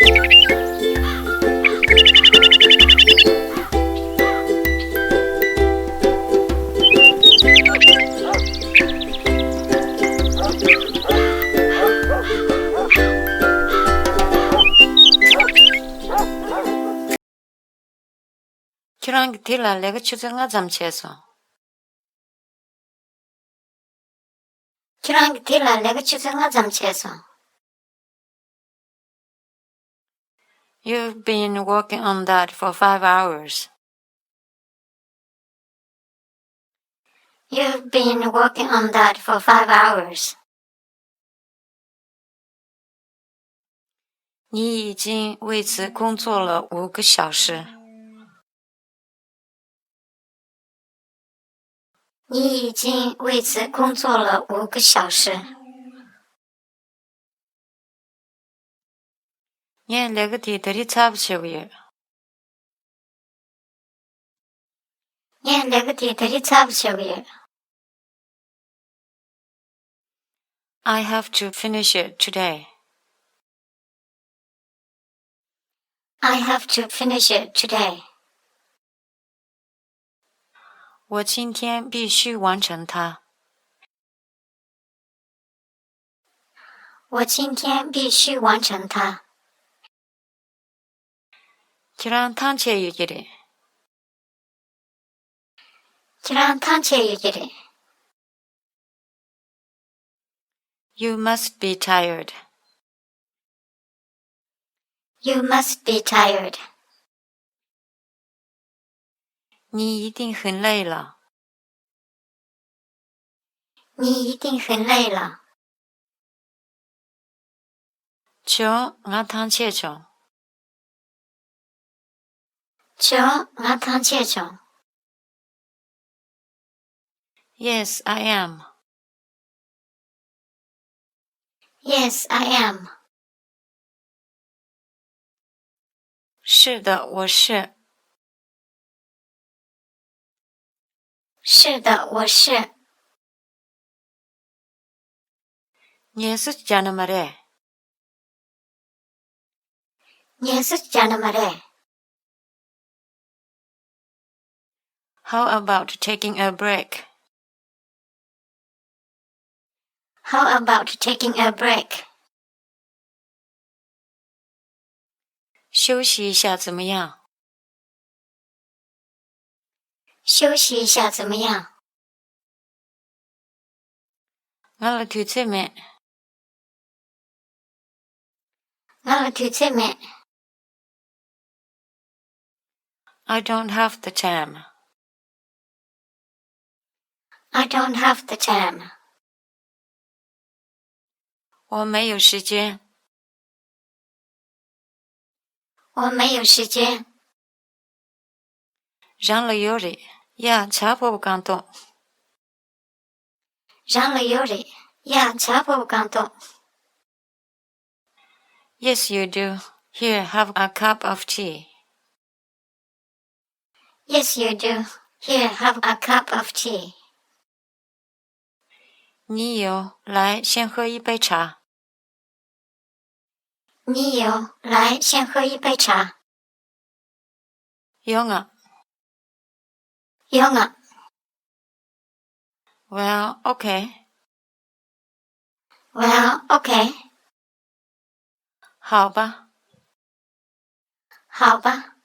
Kirang tila lega chuta nga zamcheso. Kirang tila lega chuta nga zamcheso. You've been working on that for 5 hours. You've been working on that for 5 hours. 你已经为此工作了5个小时。你已经为此工作了5个小时。예, 내가 뒤들이 잡으시고요. 예, 내가 뒤들이 잡으시고요. I have to finish it today. I have to finish it today. 我今天必须完成它。我今天必须完成它。Kiran tanche yugiri. Kiran tanche yugiri. You must be tired. You must be tired. 你一定很累了。你一定很累了。求我汤切中。求我汤切中。Yes, I am. Yes, I am. 是的，我是。是的，我是。Yes, Janamare. Yes, Janamare. How about taking a break? How about taking a break? 休息一下怎么样？休息一下怎么样？我了肚子面。我了肚子面。I don't have the time. I don't have the time. 我没有时间。我没有时间。让了有理，呀，差不感动。让了有理，呀，差不感动。Yes, you do. Here, have a cup of tea. Yes, you do. Here, have a cup of tea. 你有，来，先喝一杯茶。你有，来，先喝一杯茶。用啊。用啊。Well, okay. Well, okay. 好吧。好吧。